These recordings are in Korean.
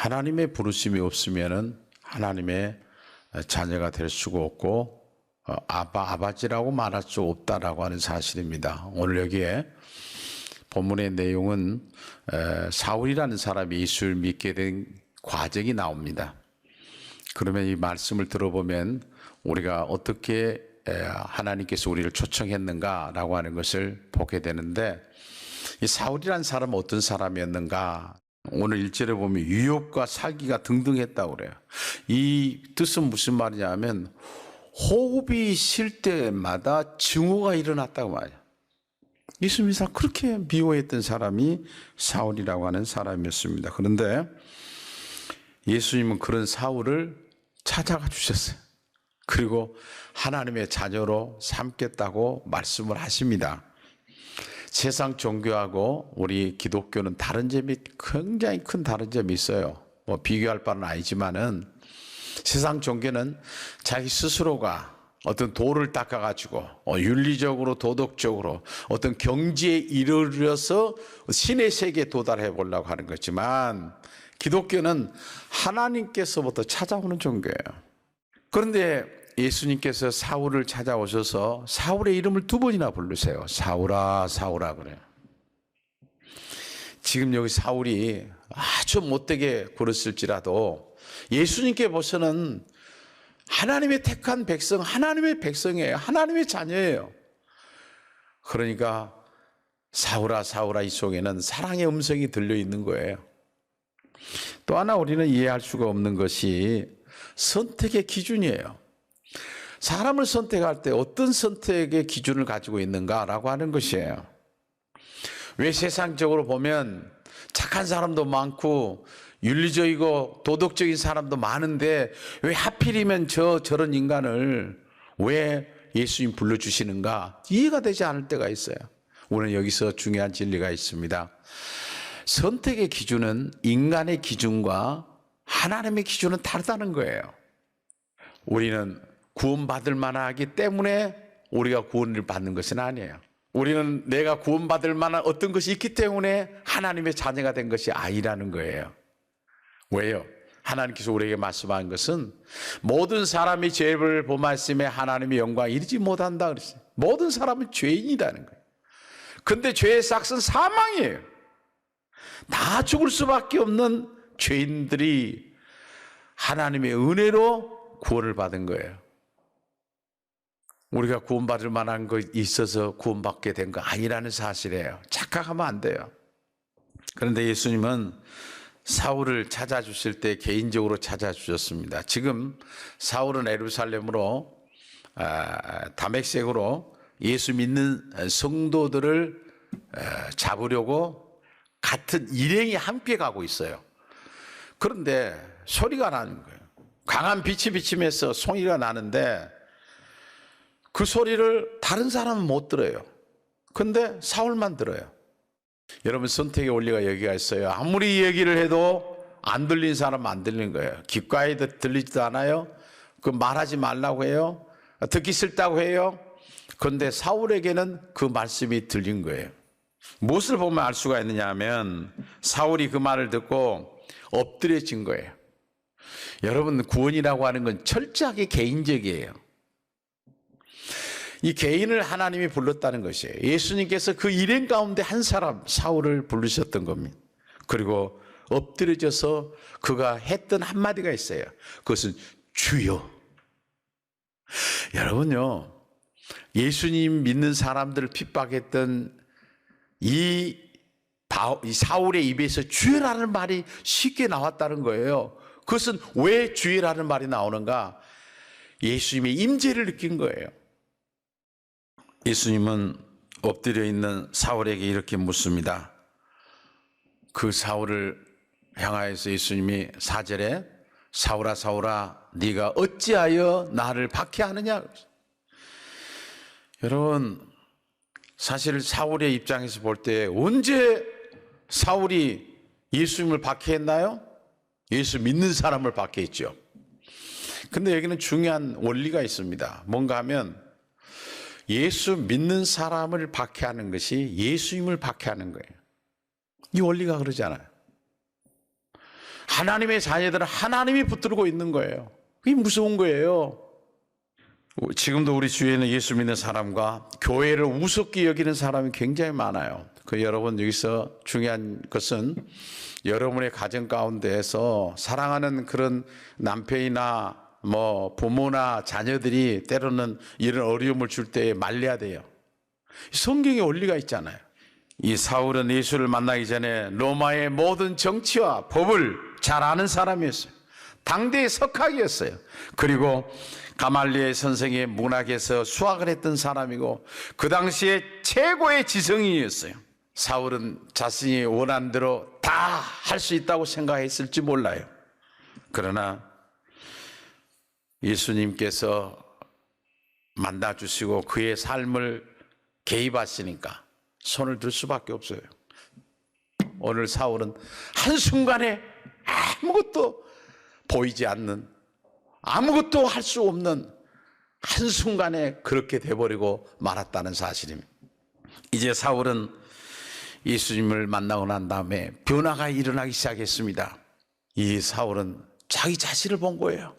하나님의 부르심이 없으면은 하나님의 자녀가 될 수가 없고 아버지라고 말할 수 없다라고 하는 사실입니다. 오늘 여기에 본문의 내용은 사울이라는 사람이 예수를 믿게 된 과정이 나옵니다. 그러면 이 말씀을 들어보면 우리가 어떻게 하나님께서 우리를 초청했는가라고 하는 것을 보게 되는데, 이 사울이라는 사람은 어떤 사람이었는가? 오늘 1절에 보면 유혹과 살기가 등등했다고 그래요. 이 뜻은 무슨 말이냐면 호흡이 쉴 때마다 증오가 일어났다고 말이에요. 예수님이 그렇게 미워했던 사람이 사울이라고 하는 사람이었습니다. 그런데 예수님은 그런 사울을 찾아가 주셨어요. 그리고 하나님의 자녀로 삼겠다고 말씀을 하십니다. 세상 종교하고 우리 기독교는 다른 점이, 굉장히 큰 다른 점이 있어요. 비교할 바는 아니지만은 세상 종교는 자기 스스로가 어떤 도를 닦아가지고 윤리적으로 도덕적으로 어떤 경지에 이르러서 신의 세계에 도달해 보려고 하는 거지만, 기독교는 하나님께서부터 찾아오는 종교예요. 그런데 예수님께서 사울을 찾아오셔서 사울의 이름을 2번이나 부르세요. 사울아, 사울아 그래요. 지금 여기 사울이 아주 못되게 굴었을지라도 예수님께 보서는 하나님의 택한 백성, 하나님의 백성이에요. 하나님의 자녀예요. 그러니까 사울아, 사울아 이 속에는 사랑의 음성이 들려 있는 거예요. 또 하나 우리는 이해할 수가 없는 것이 선택의 기준이에요. 사람을 선택할 때 어떤 선택의 기준을 가지고 있는가라고 하는 것이에요. 왜 세상적으로 보면 착한 사람도 많고 윤리적이고 도덕적인 사람도 많은데 왜 하필이면 저런 인간을 왜 예수님 불러주시는가 이해가 되지 않을 때가 있어요. 우리는 여기서 중요한 진리가 있습니다. 선택의 기준은 인간의 기준과 하나님의 기준은 다르다는 거예요. 우리는 구원받을 만하기 때문에 우리가 구원을 받는 것은 아니에요. 우리는 내가 구원받을 만한 어떤 것이 있기 때문에 하나님의 자녀가 된 것이 아니라는 거예요. 왜요? 하나님께서 우리에게 말씀한 것은 모든 사람이 죄를 범하였음에 하나님의 영광에 이르지 못한다 그랬어요. 모든 사람은 죄인이라는 거예요. 근데 죄의 삭은 사망이에요. 다 죽을 수밖에 없는 죄인들이 하나님의 은혜로 구원을 받은 거예요. 우리가 구원받을 만한 거 있어서 구원받게 된 거 아니라는 사실이에요. 착각하면 안 돼요. 그런데 예수님은 사울을 찾아주실 때 개인적으로 찾아주셨습니다. 지금 사울은 예루살렘으로 다메섹으로 예수 믿는 성도들을 잡으려고 같은 일행이 함께 가고 있어요. 그런데 소리가 나는 거예요. 강한 빛이 비치면서 소리가 나는데 그 소리를 다른 사람은 못 들어요. 근데 사울만 들어요. 여러분, 선택의 원리가 여기가 있어요. 아무리 얘기를 해도 안 들린 사람은 안 들리는 거예요. 귓가에 들리지도 않아요. 그 말하지 말라고 해요. 듣기 싫다고 해요. 그런데 사울에게는 그 말씀이 들린 거예요. 무엇을 보면 알 수가 있느냐 하면 사울이 그 말을 듣고 엎드려진 거예요. 여러분, 구원이라고 하는 건 철저하게 개인적이에요. 이 개인을 하나님이 불렀다는 것이에요. 예수님께서 그 일행 가운데 한 사람 사울을 부르셨던 겁니다. 그리고 엎드려져서 그가 했던 한마디가 있어요. 그것은 주여. 여러분요, 예수님 믿는 사람들을 핍박했던 이 사울의 입에서 주여라는 말이 쉽게 나왔다는 거예요. 그것은 왜 주여라는 말이 나오는가? 예수님의 임재를 느낀 거예요. 예수님은 엎드려 있는 사울에게 이렇게 묻습니다. 그 사울을 향하여서 예수님이 4절에 사울아 사울아 네가 어찌하여 나를 박해하느냐. 여러분, 사실 사울의 입장에서 볼 때 언제 사울이 예수님을 박해했나요? 예수 믿는 사람을 박해했죠. 근데 여기는 중요한 원리가 있습니다. 뭔가 하면 예수 믿는 사람을 박해하는 것이 예수님을 박해하는 거예요. 이 원리가 그러잖아요. 하나님의 자녀들은 하나님이 붙들고 있는 거예요. 그게 무서운 거예요. 지금도 우리 주위에는 예수 믿는 사람과 교회를 우습게 여기는 사람이 굉장히 많아요. 여러분, 여기서 중요한 것은 여러분의 가정 가운데에서 사랑하는 그런 남편이나 부모나 자녀들이 때로는 이런 어려움을 줄 때에 말려야 돼요. 성경에 원리가 있잖아요. 이 사울은 예수를 만나기 전에 로마의 모든 정치와 법을 잘 아는 사람이었어요. 당대의 석학이었어요. 그리고 가말리엘 선생의 문학에서 수학을 했던 사람이고 그 당시에 최고의 지성인이었어요. 사울은 자신이 원하는 대로 다 할 수 있다고 생각했을지 몰라요. 그러나 예수님께서 만나주시고 그의 삶을 개입하시니까 손을 들 수밖에 없어요. 오늘 사울은 한순간에 아무것도 보이지 않는, 아무것도 할 수 없는 한순간에 그렇게 돼버리고 말았다는 사실입니다. 이제 사울은 예수님을 만나고 난 다음에 변화가 일어나기 시작했습니다. 이 사울은 자기 자신을 본 거예요.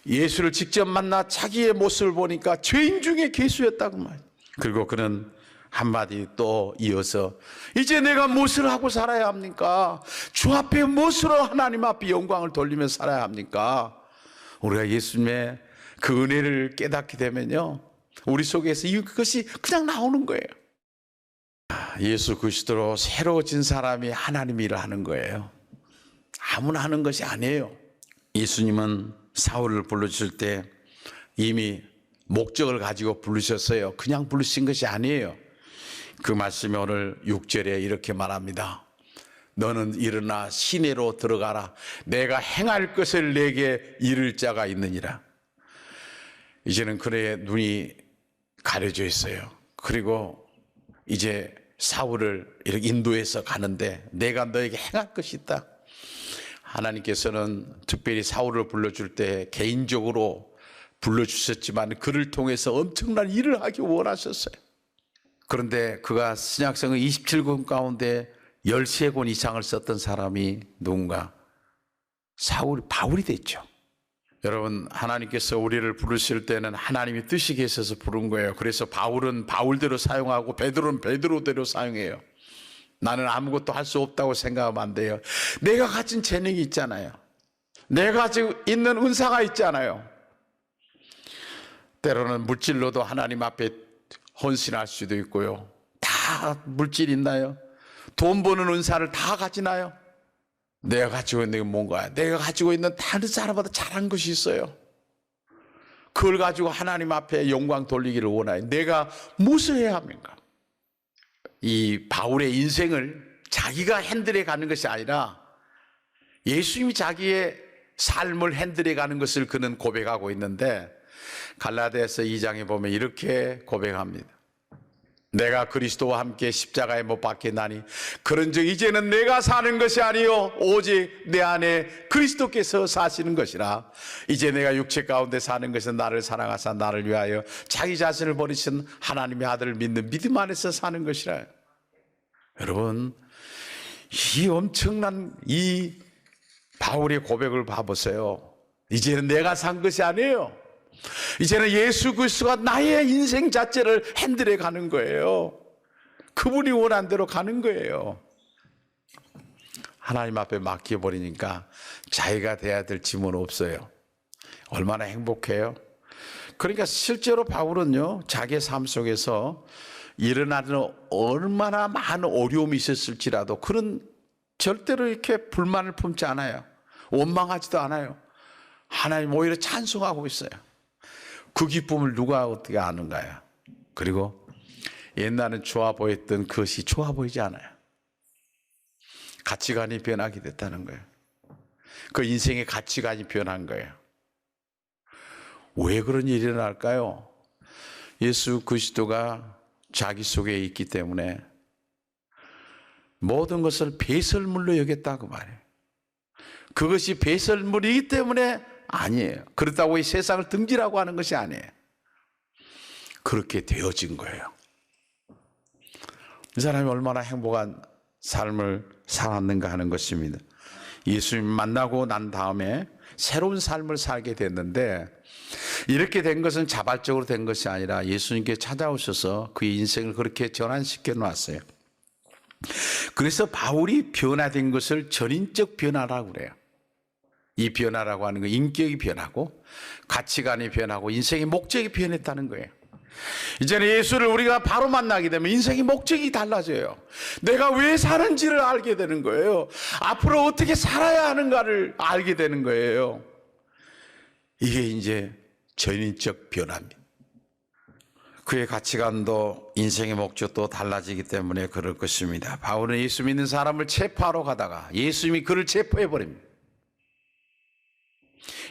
예수를 직접 만나 자기의 모습을 보니까 죄인 중에 괴수였다고 말이에요. 그리고 그는 한마디 또 이어서 이제 내가 무엇을 하고 살아야 합니까? 주 앞에 무엇으로 하나님 앞에 영광을 돌리며 살아야 합니까? 우리가 예수님의 그 은혜를 깨닫게 되면요, 우리 속에서 이것이 그냥 나오는 거예요. 예수 그리스도로 새로워진 사람이 하나님 일을 하는 거예요. 아무나 하는 것이 아니에요. 예수님은 사울을 불러주실 때 이미 목적을 가지고 부르셨어요. 그냥 부르신 것이 아니에요. 그 말씀이 오늘 6절에 이렇게 말합니다. 너는 일어나 시내로 들어가라. 내가 행할 것을 내게 이를 자가 있느니라. 이제는 그의 눈이 가려져 있어요. 그리고 이제 사울을 이렇게 인도해서 가는데 내가 너에게 행할 것이 있다. 하나님께서는 특별히 사울을 불러줄 때 개인적으로 불러주셨지만 그를 통해서 엄청난 일을 하기 원하셨어요. 그런데 그가 신약성의 27권 가운데 13권 이상을 썼던 사람이 누군가? 바울이 됐죠. 여러분, 하나님께서 우리를 부르실 때는 하나님이 뜻이 계셔서 부른 거예요. 그래서 바울은 바울대로 사용하고 베드로는 베드로대로 사용해요. 나는 아무것도 할 수 없다고 생각하면 안 돼요. 내가 가진 재능이 있잖아요. 내가 가지고 있는 은사가 있잖아요. 때로는 물질로도 하나님 앞에 헌신할 수도 있고요. 다 물질 있나요? 돈 버는 은사를 다 가지나요? 내가 가지고 있는 게 뭔가요? 내가 가지고 있는 다른 사람보다 잘한 것이 있어요. 그걸 가지고 하나님 앞에 영광 돌리기를 원해요. 내가 무엇을 해야 합니까? 이 바울의 인생을 자기가 핸들해 가는 것이 아니라 예수님이 자기의 삶을 핸들해 가는 것을 그는 고백하고 있는데, 갈라디아서 2장에 보면 이렇게 고백합니다. 내가 그리스도와 함께 십자가에 못 박혔나니 그런즉 이제는 내가 사는 것이 아니요 오직 내 안에 그리스도께서 사시는 것이라. 이제 내가 육체 가운데 사는 것은 나를 사랑하사 나를 위하여 자기 자신을 버리신 하나님의 아들을 믿는 믿음 안에서 사는 것이라. 여러분, 이 엄청난 이 바울의 고백을 봐보세요. 이제는 내가 산 것이 아니에요. 이제는 예수 그리스도가 나의 인생 자체를 핸들해 가는 거예요. 그분이 원한 대로 가는 거예요. 하나님 앞에 맡겨버리니까 자기가 돼야 될 짐은 없어요. 얼마나 행복해요. 그러니까 실제로 바울은요, 자기의 삶 속에서 일어나는 얼마나 많은 어려움이 있었을지라도 그런 절대로 이렇게 불만을 품지 않아요. 원망하지도 않아요. 하나님 오히려 찬송하고 있어요. 그 기쁨을 누가 어떻게 아는가요? 그리고 옛날엔 좋아 보였던 그것이 좋아 보이지 않아요. 가치관이 변하게 됐다는 거예요. 그 인생의 가치관이 변한 거예요. 왜 그런 일이 일어날까요? 예수 그리스도가 자기 속에 있기 때문에 모든 것을 배설물로 여겼다고 말해요. 그것이 배설물이기 때문에 아니에요. 그렇다고 이 세상을 등지라고 하는 것이 아니에요. 그렇게 되어진 거예요. 이 사람이 얼마나 행복한 삶을 살았는가 하는 것입니다. 예수님 만나고 난 다음에 새로운 삶을 살게 됐는데, 이렇게 된 것은 자발적으로 된 것이 아니라 예수님께 찾아오셔서 그의 인생을 그렇게 전환시켜 놨어요. 그래서 바울이 변화된 것을 전인적 변화라고 그래요. 이 변화라고 하는 건 인격이 변하고 가치관이 변하고 인생의 목적이 변했다는 거예요. 이제는 예수를 우리가 바로 만나게 되면 인생의 목적이 달라져요. 내가 왜 사는지를 알게 되는 거예요. 앞으로 어떻게 살아야 하는가를 알게 되는 거예요. 이게 이제 전인적 변화입니다. 그의 가치관도 인생의 목적도 달라지기 때문에 그럴 것입니다. 바울은 예수 믿는 사람을 체포하러 가다가 예수님이 그를 체포해 버립니다.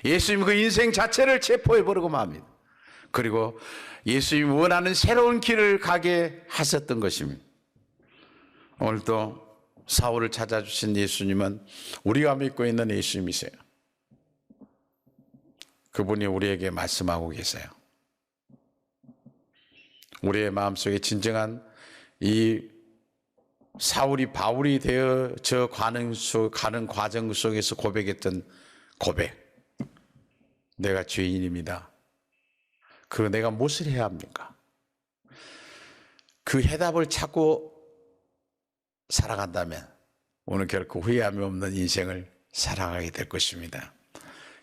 예수님이 그 인생 자체를 체포해 버리고 맙니다. 그리고 예수님이 원하는 새로운 길을 가게 하셨던 것입니다. 오늘도 사울을 찾아주신 예수님은 우리가 믿고 있는 예수님이세요. 그분이 우리에게 말씀하고 계세요. 우리의 마음속에 진정한 이 사울이 바울이 되어 가는 과정 속에서 고백했던 고백, 내가 죄인입니다. 그 내가 무엇을 해야 합니까? 그 해답을 찾고 살아간다면 오늘 결코 후회함이 없는 인생을 살아가게 될 것입니다.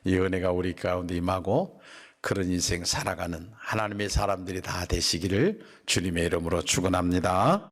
이 은혜가 우리 가운데 임하고 그런 인생 살아가는 하나님의 사람들이 다 되시기를 주님의 이름으로 축원합니다.